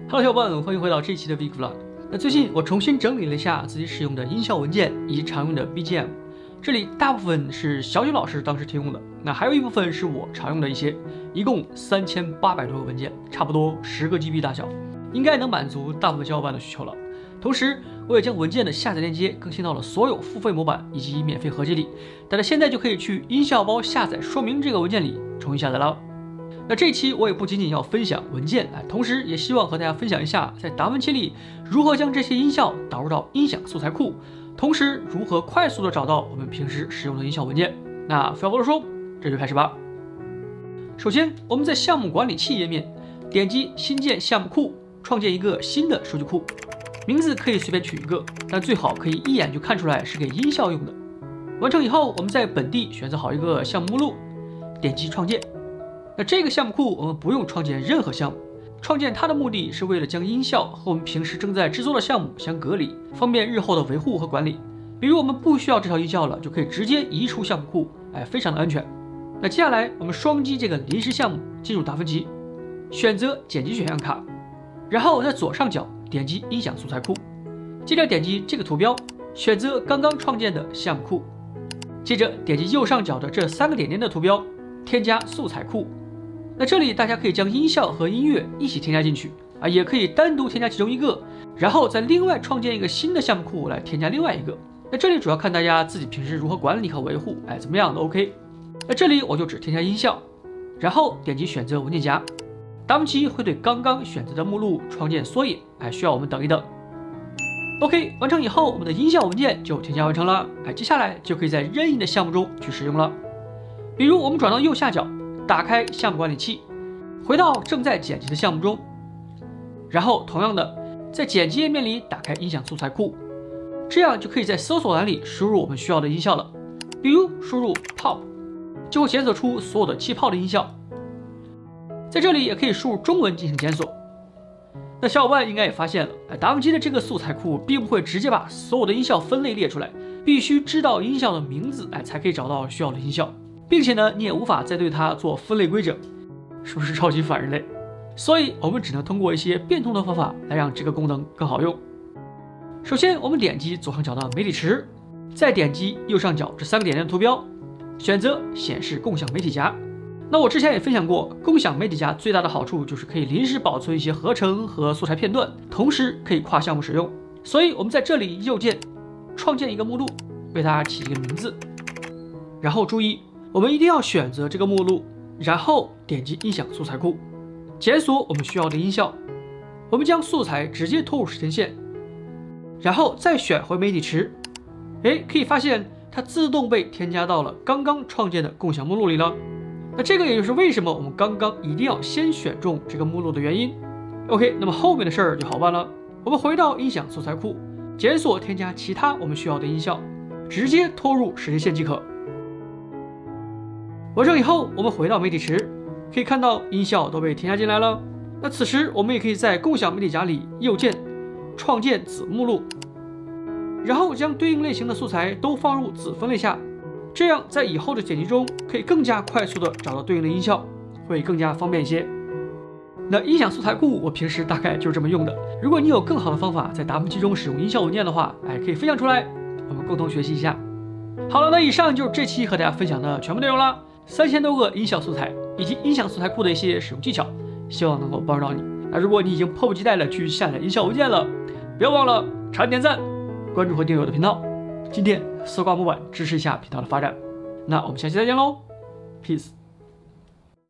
Hello， 小伙伴，欢迎回到这一期的 Vic Vlog。那最近我重新整理了一下自己使用的音效文件以及常用的 BGM， 这里大部分是小九老师当时提供的，那还有一部分是我常用的一些，一共3800多个文件，差不多10个 GB 大小，应该能满足大部分小伙伴的需求了。同时，我也将文件的下载链接更新到了所有付费模板以及免费合集里，大家现在就可以去音效包下载说明这个文件里重新下载了。那这一期我也不仅仅要分享文件，同时也希望和大家分享一下在达芬奇里如何将这些音效导入到音响素材库，同时如何快速的找到我们平时使用的音效文件。那废话不多说，这就开始吧。首先，我们在项目管理器页面点击新建项目库，创建一个新的数据库，名字可以随便取一个，但最好可以一眼就看出来是给音效用的。完成以后，我们在本地选择好一个项目目录，点击创建。那这个项目库我们不用创建任何项目，创建它的目的是为了将音效和我们平时正在制作的项目相隔离，方便日后的维护和管理。比如我们不需要这条音效了，就可以直接移出项目库，非常的安全。那接下来我们双击这个临时项目，进入达芬奇，选择剪辑选项卡，然后在左上角点击音响素材库，接着点击这个图标，选择刚刚创建的项目库，接着点击右上角的这3个点点的图标，添加素材库。那这里大家可以将音效和音乐一起添加进去也可以单独添加其中一个，然后再另外创建一个新的项目库来添加另外一个。那这里主要看大家自己平时如何管理和维护，怎么样都 OK。那这里我就只添加音效，然后点击选择文件夹，达芬奇会对刚刚选择的目录创建缩影，需要我们等一等。OK， 完成以后，我们的音效文件就添加完成了，接下来就可以在任意的项目中去使用了。比如我们转到右下角，打开项目管理器，回到正在剪辑的项目中，然后同样的，在剪辑页面里打开音响素材库，这样就可以在搜索栏里输入我们需要的音效了。比如输入 pop， 就会检索出所有的气泡的音效。在这里也可以输入中文进行检索。那小伙伴应该也发现了，达芬奇的这个素材库并不会直接把所有的音效分类列出来，必须知道音效的名字，才可以找到需要的音效。并且呢，你也无法再对它做分类规整，是不是超级反人类？所以我们只能通过一些变通的方法来让这个功能更好用。首先，我们点击左上角的媒体池，再点击右上角这3个点点的图标，选择显示共享媒体夹。那我之前也分享过，共享媒体夹最大的好处就是可以临时保存一些合成和素材片段，同时可以跨项目使用。所以我们在这里右键创建一个目录，为它起一个名字，然后注意，我们一定要选择这个目录，然后点击音响素材库，检索我们需要的音效。我们将素材直接拖入时间线，然后再选回媒体池，可以发现它自动被添加到了刚刚创建的共享目录里了。那这个也就是为什么我们刚刚一定要先选中这个目录的原因。OK， 那么后面的事儿就好办了。我们回到音响素材库，检索添加其他我们需要的音效，直接拖入时间线即可。完成以后，我们回到媒体池，可以看到音效都被添加进来了。那此时我们也可以在共享媒体夹里右键创建子目录，然后将对应类型的素材都放入子分类下，这样在以后的剪辑中可以更加快速的找到对应的音效，会更加方便一些。那音响素材库我平时大概就是这么用的。如果你有更好的方法在达芬奇中使用音效文件的话，可以分享出来，我们共同学习一下。好了，那以上就是这期和大家分享的全部内容了。3000多个音效素材以及音响素材库的一些使用技巧，希望能够帮助到你。那如果你已经迫不及待的去下载音效文件了，不要忘了长点赞、关注和订阅我的频道。今天搜刮模板支持一下频道的发展。那我们下期再见喽 ，peace。